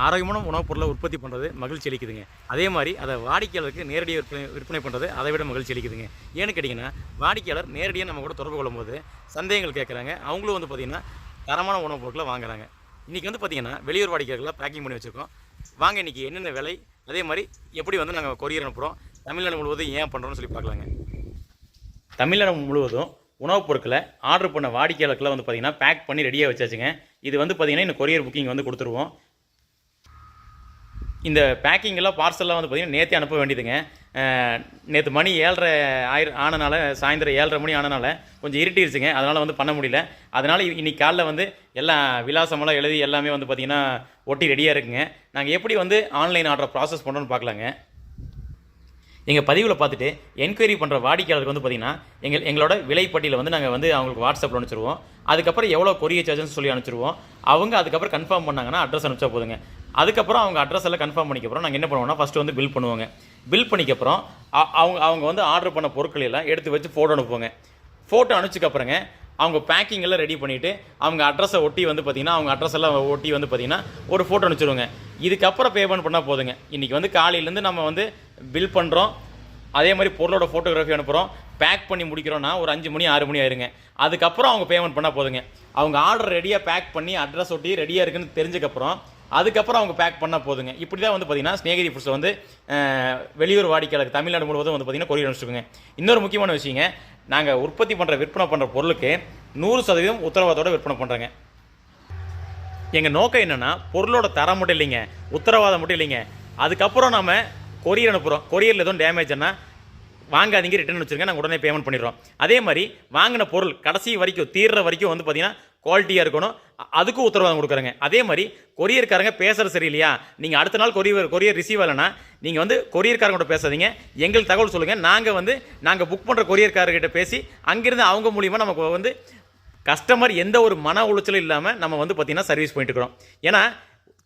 ஆரோக்கியமான உணவுப் பொருளை உற்பத்தி பண்ணுறது மகிழ்ச்சி அளிக்குதுங்க. அதே மாதிரி அதை வாடிக்கையாளருக்கு நேரடியாக விற்பனை பண்ணுறது அதை விட மகிழ்ச்சி அளிக்குதுங்க. ஏன்னு கேட்டிங்கன்னா, வாடிக்கையாளர் நேரடியாக நம்ம கூட தொடர்பு கொள்ளும்போது சந்தேகங்கள் கேட்குறாங்க. அவங்களும் வந்து பார்த்திங்கன்னா தரமான உணவுப் பொருட்களை வாங்குறாங்க. இன்றைக்கி வந்து பார்த்திங்கன்னா வெளியூர் வாடிக்கையாளர்களை பேக்கிங் பண்ணி வச்சுருக்கோம். வாங்க இன்றைக்கி என்னென்ன விலை, அதே மாதிரி எப்படி வந்து நாங்கள் கொரியர் அனுப்புகிறோம், தமிழ்நாடு முழுவதும் ஏன் பண்ணுறோன்னு சொல்லி பார்க்கலாங்க. தமிழ்நாடு முழுவதும் உணவுப் பொருட்களை ஆர்டர் பண்ண வாடிக்கையாளர்களை வந்து பார்த்திங்கன்னா பேக் பண்ணி ரெடியாக வச்சாச்சுங்க. இது வந்து பார்த்திங்கன்னா இன்னும் கொரியர் புக்கிங் வந்து கொடுத்துருவோம். இந்த பேக்கிங்கெல்லாம் பார்சல்லாம் வந்து பார்த்திங்கன்னா நேற்றே அனுப்ப வேண்டியதுங்க. நேற்று மணி 7:30 ஆனனால, சாயந்தரம் 7:30 மணி ஆனனால கொஞ்சம் இருட்டிருச்சுங்க. அதனால் வந்து பண்ண முடியல. அதனால் இன்றைக்கி காலைல வந்து எல்லாம் விலாசமெல்லாம் எழுதி எல்லாமே வந்து பார்த்திங்கன்னா ஒட்டி ரெடியாக இருக்குங்க. நாங்கள் எப்படி வந்து ஆன்லைன் ஆர்டரை ப்ராசஸ் பண்ணுறோன்னு பார்க்கலாங்க. எங்கள் பதிவில் பார்த்துட்டு என்கொயரி பண்ணுற வாடிக்கையாளருக்கு வந்து பார்த்திங்கன்னா எங்களோட விலைப்பட்டியில் வந்து நாங்கள் வந்து அவங்களுக்கு வாட்ஸ்அப்பில் அனுப்பிச்சிருவோம். அதுக்கப்புறம் எவ்வளோ கொரியர் சார்ஜ்னு சொல்லி அனுப்பிச்சிருவோம். அவங்க அதுக்கப்புறம் கன்ஃபார்ம் பண்ணாங்கன்னா அட்ரஸ் அனுப்பிச்சா போதுங்க. அதுக்கப்புறம் அவங்க அட்ரஸ் எல்லாம் கன்ஃபார்ம் பண்ணிக்கப்புறம் நாங்கள் என்ன பண்ணுவோம்னா ஃபஸ்ட்டு வந்து பில் பண்ணுவோங்க. பில் பண்ணிக்கப்புறம் அவங்க வந்து ஆர்டர் பண்ண பொருட்கள் எல்லாம் எடுத்து வச்சு ஃபோட்டோ அனுப்புவோங்க. ஃபோட்டோ அனுப்பிச்சக்கப்புறங்க அவங்க பேக்கிங் எல்லாம் ரெடி பண்ணிவிட்டு அவங்க அட்ரஸை ஒட்டி வந்து பார்த்திங்கன்னா அவங்க அட்ரஸ் எல்லாம் ஒட்டி வந்து பார்த்திங்கன்னா ஒரு ஃபோட்டோ அனுப்பிச்சிடுவோங்க. இதுக்கப்புறம் பேமெண்ட் பண்ணால் போதுங்க. இன்றைக்கி வந்து காலையிலேருந்து நம்ம வந்து பில் பண்ணுறோம், அதே மாதிரி பொருளோட ஃபோட்டோகிராஃபி அனுப்புகிறோம், பேக் பண்ணி முடிக்கிறோன்னா ஒரு 5 மணி 6 மணி ஆயிருங்க. அதுக்கப்புறம் அவங்க பேமெண்ட் பண்ணால் போதுங்க. அவங்க ஆர்டர் ரெடியாக பேக் பண்ணி அட்ரஸ் ஒட்டி ரெடியாக இருக்குன்னு தெரிஞ்சக்கப்புறம் அதுக்கப்புறம் அவங்க பேக் பண்ணால் போதுங்க. இப்படி தான் வந்து பார்த்திங்கன்னா ஸ்நேகிதி ஃபுட்ஸில் வந்து வெளியூர் வாடிக்கையாளருக்கு தமிழ்நாடு முழுவதும் வந்து பார்த்திங்கன்னா கொரியர் அனுப்பிச்சிருக்குங்க. இன்னொரு முக்கியமான விஷயங்க, நாங்கள் உற்பத்தி பண்ணுற விற்பனை பண்ணுற பொருளுக்கு 100% உத்தரவாதத்தோடு விற்பனை பண்ணுறோங்க. எங்கள் நோக்கம் என்னென்னா பொருளோட தரம் மட்டும் இல்லைங்க, உத்தரவாதம் மட்டும் இல்லைங்க. அதுக்கப்புறம் நம்ம கொரியர் அனுப்புகிறோம். கொரியரில் எதுவும் டேமேஜ்னா வாங்காதீங்க, ரிட்டர்ன் வச்சுருங்க, நாங்கள் உடனே பேமெண்ட் பண்ணிடுறோம். அதே மாதிரி வாங்கின பொருள் கடைசி வரைக்கும் தீர்ற வரைக்கும் வந்து பார்த்திங்கன்னா குவாலிட்டியாக இருக்கணும், அதுக்கும் உத்தரவாதம் கொடுக்குறேங்க. அதே மாதிரி கொரியர்காரங்க பேசுகிறது சரியில்லையா, நீங்கள் அடுத்த நாள் கொரியர் ரிசீவ் ஆகலைன்னா நீங்கள் வந்து கொரியர்காரங்கிட்ட பேசாதீங்க, எங்களுக்கு தகவல் சொல்லுங்கள். நாங்கள் புக் பண்ணுற கொரியர்காரர்கிட்ட பேசி அங்கேருந்து அவங்க மூலிமா நமக்கு வந்து கஸ்டமர் எந்த ஒரு மன உளைச்சலும் இல்லாமல் நம்ம வந்து பார்த்திங்கன்னா சர்வீஸ் பண்ணிட்டு இருக்கிறோம். ஏன்னா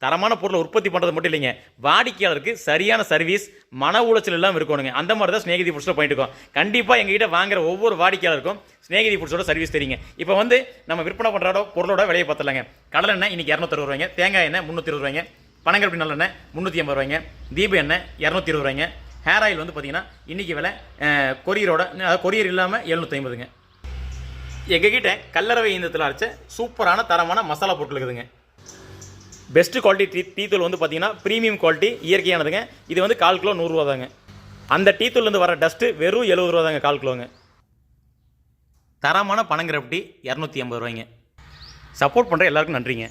தரமான பொருளை உற்பத்தி பண்ணுறது மட்டும் இல்லைங்க, வாடிக்கையாளருக்கு சரியான சர்வீஸ், மன உளைச்சல் இல்லாமல் இருக்கணுங்க. அந்த மாதிரி தான் ஸ்நேகிதி ஃபுட்ஸில் பண்ணிட்டு இருக்கோம். கண்டிப்பாக எங்ககிட்ட வாங்குற ஒவ்வொரு வாடிக்கையாளருக்கும் ஸ்நேகிதி ஃபுட்ஸோட சர்வீஸ் தெரியுங்க. இப்போ வந்து நம்ம விற்பனை பண்ணுற பொருளோட விலையை பார்த்துலாங்க. கடலெண்ணெய் இன்றைக்கி 260 ரூபாய்ங்க, தேங்காய் எண்ணெய் 320 ரூபாய்ங்க, பனங்கருப்பட்டி நல்லெண்ணெய் 380 ரூபாய்ங்க, தீப எண்ணெய் 220 ரூபாய்ங்க, ஹேர் ஆயில் வந்து பார்த்திங்கன்னா இன்றைக்கி விலை கொரியர் இல்லாமல் 750ங்க. எங்ககிட்ட கல்லறவை இயந்திரத்தில் அரைச்ச சூப்பரான தரமான மசாலா பொருட்கள் இருக்குதுங்க. பெஸ்ட்டு குவாலிட்டி டீ தூள் வந்து பார்த்திங்கன்னா ப்ரீமியம் குவாலிட்டி, இயற்கையானதுங்க. இது வந்து 1/4 கிலோ 100 ரூபா தாங்க. அந்த டீ தூள்லேருந்து வர டஸ்ட்டு வெறும் 70 ரூபா தாங்க 1/4 கிலோங்க. தரமான பனங்கருப்பட்டி 280 ரூபாய்ங்க. சப்போர்ட் பண்ணுற எல்லாருக்கும் நன்றிங்க.